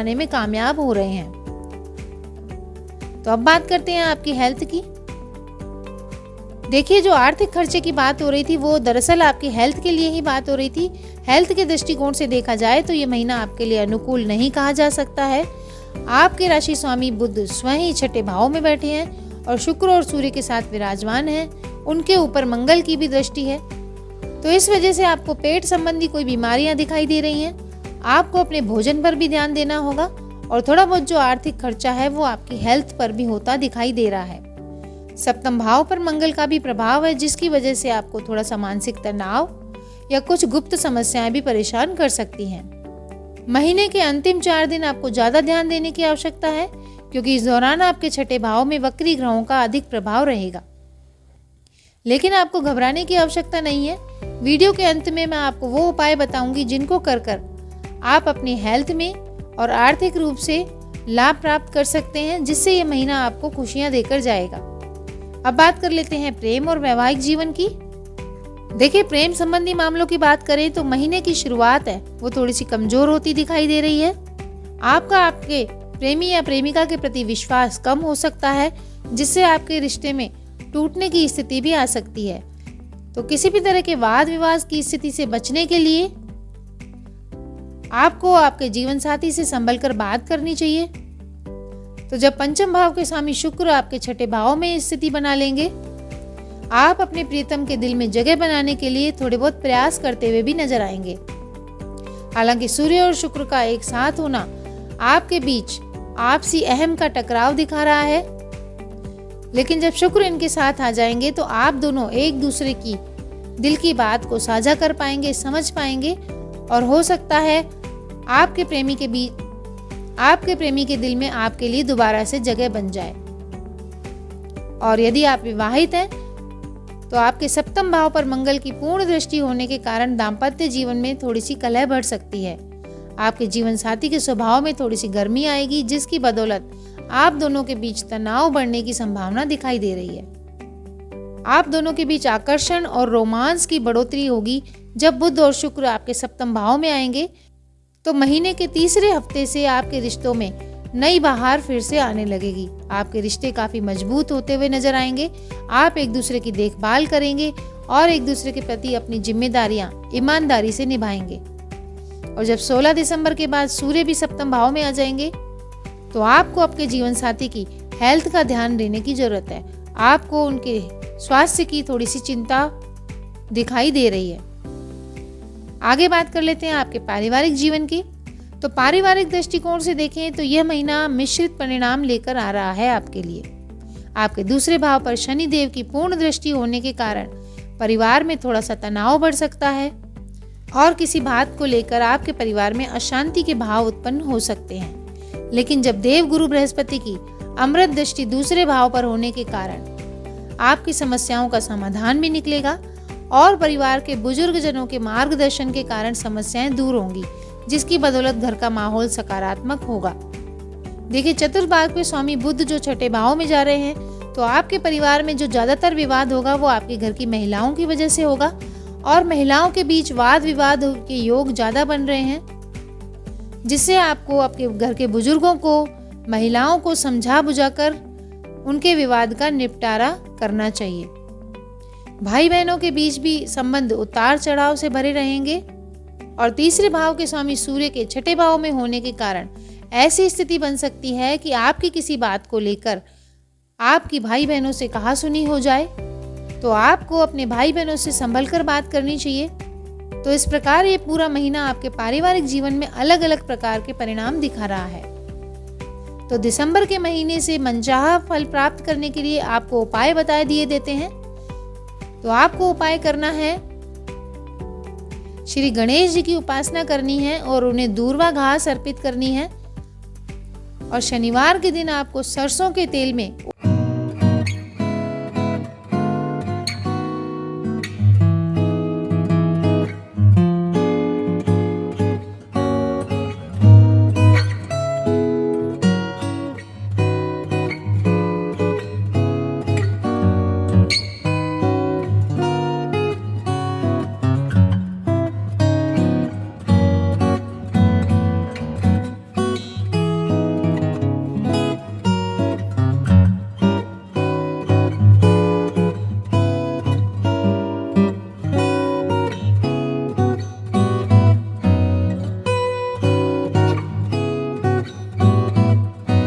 आने में कामयाब हो रहे हैं। तो अब बात करते हैं आपकी हेल्थ की। देखिए, जो आर्थिक खर्चे की बात हो रही थी वो दरअसल आपकी हेल्थ के लिए ही बात हो रही थी। हेल्थ के दृष्टिकोण से देखा जाए तो ये महीना आपके लिए अनुकूल नहीं कहा जा सकता है। आपके राशि स्वामी बुध स्वयं ही छठे भाव में बैठे हैं और शुक्र और सूर्य के साथ विराजमान हैं। उनके ऊपर मंगल की भी दृष्टि है, तो इस वजह से आपको पेट संबंधी कोई बीमारियां दिखाई दे रही हैं। आपको अपने भोजन पर भी ध्यान देना होगा और थोड़ा बहुत जो आर्थिक खर्चा है वो आपकी हेल्थ पर भी होता दिखाई दे रहा है। सप्तम भाव पर मंगल का भी प्रभाव है, जिसकी वजह से आपको थोड़ा सा मानसिक तनाव या कुछ गुप्त समस्याएं भी परेशान कर सकती हैं। महीने के अंतिम 4 दिन आपको ज्यादा ध्यान देने की आवश्यकता है, क्योंकि इस दौरान आपके छठे भाव में वक्री ग्रहों का अधिक प्रभाव रहेगा। लेकिन आपको घबराने की आवश्यकता नहीं है। वीडियो के अंत में मैं आपको वो उपाय बताऊंगी जिनको कर आप अपनी हेल्थ में और आर्थिक रूप से लाभ प्राप्त कर सकते हैं, जिससे ये महीना आपको खुशियां देकर जाएगा। अब बात कर लेते हैं प्रेम और वैवाहिक जीवन की। देखिए, प्रेम संबंधी मामलों की बात करें तो महीने की शुरुआत है वो थोड़ी सी कमजोर होती दिखाई दे रही है। आपका आपके प्रेमी या प्रेमिका के प्रति विश्वास कम हो सकता है, जिससे आपके रिश्ते में टूटने की स्थिति भी आ सकती है। तो किसी भी तरह के वाद विवाद की स्थिति से बचने के लिए आपको आपके जीवन साथी से संभल कर बात करनी चाहिए। तो जब पंचम भाव के स्वामी शुक्र आपके छठे भाव में स्थिति बना लेंगे, आप अपने प्रियतम के दिल में जगह बनाने के लिए थोड़े बहुत प्रयास करते हुए भी नजर आएंगे। हालांकि सूर्य और शुक्र का एक साथ होना आपके बीच आपसी अहम का टकराव दिखा रहा है, लेकिन जब शुक्र इनके साथ आ जाएंगे तो आप दोनों एक दूसरे की दिल की बात को साझा कर पाएंगे, समझ पाएंगे और हो सकता है आपके प्रेमी के दिल में आपके लिए दोबारा से जगह बन जाए। और यदि आप विवाहित हैं तो आपके सप्तम भाव पर मंगल की पूर्ण दृष्टि होने के कारण दाम्पत्य जीवन में थोड़ी सी कलह बढ़ सकती है। आपके जीवन साथी के स्वभाव में थोड़ी सी गर्मी आएगी, जिसकी बदौलत आप दोनों के बीच तनाव बढ़ने की संभावना दिखाई दे रही है। आप दोनों के बीच आकर्षण और रोमांस की बढ़ोतरी होगी। जब बुध और शुक्र आपके सप्तम भाव में आएंगे तो महीने के तीसरे हफ्ते से आपके रिश्तों में नई बहार फिर से आने लगेगी। आपके रिश्ते काफी मजबूत होते हुए नजर आएंगे। आप एक दूसरे की देखभाल करेंगे और एक दूसरे के प्रति अपनी जिम्मेदारियां ईमानदारी से निभाएंगे। और जब 16 दिसंबर के बाद सूर्य भी सप्तम भाव में आ जाएंगे तो आपको आपके जीवन साथी की हेल्थ का ध्यान देने की जरूरत है। आपको उनके स्वास्थ्य की थोड़ी सी चिंता दिखाई दे रही है। आगे बात कर लेते हैं आपके पारिवारिक जीवन की। तो पारिवारिक दृष्टिकोण से देखें तो यह महीना मिश्रित परिणाम लेकर आ रहा है आपके लिए। आपके दूसरे भाव पर शनि देव की पूर्ण दृष्टि होने के कारण परिवार में थोड़ा सा तनाव बढ़ सकता है और किसी बात को लेकर आपके परिवार में अशांति के भाव उत्पन्न हो सकते हैं। लेकिन जब देव गुरु बृहस्पति की अमृत दृष्टि दूसरे भाव पर होने के कारण आपकी समस्याओं का समाधान भी निकलेगा और परिवार के बुजुर्ग जनों के मार्गदर्शन के कारण समस्याएं दूर होंगी, जिसकी बदौलत घर का माहौल सकारात्मक होगा। देखिए, चतुर्थ भाव के स्वामी बुध जो छठे भाव में जा रहे हैं तो आपके परिवार में जो ज्यादातर विवाद होगा वो आपके घर की महिलाओं की वजह से होगा और महिलाओं के बीच वाद विवाद के योग ज्यादा बन रहे हैं, जिससे आपको आपके घर के बुजुर्गों को, महिलाओं को समझा बुझाकर उनके विवाद का निपटारा करना चाहिए। भाई बहनों के बीच भी संबंध उतार चढ़ाव से भरे रहेंगे और तीसरे भाव के स्वामी सूर्य के छठे भाव में होने के कारण ऐसी स्थिति बन सकती है कि आपकी किसी बात को लेकर आपकी भाई बहनों से कहासुनी हो जाए, तो आपको अपने भाई बहनों से संभल कर बात करनी चाहिए। तो इस प्रकार ये पूरा महीना आपके पारिवारिक जीवन में अलग अलग प्रकार के परिणाम दिखा रहा है। तो दिसंबर के महीने से मनचाहा फल प्राप्त करने के लिए आपको उपाय बताए दिए देते हैं। तो आपको उपाय करना है, श्री गणेश जी की उपासना करनी है और उन्हें दूर्वा घास अर्पित करनी है। और शनिवार के दिन आपको सरसों के तेल में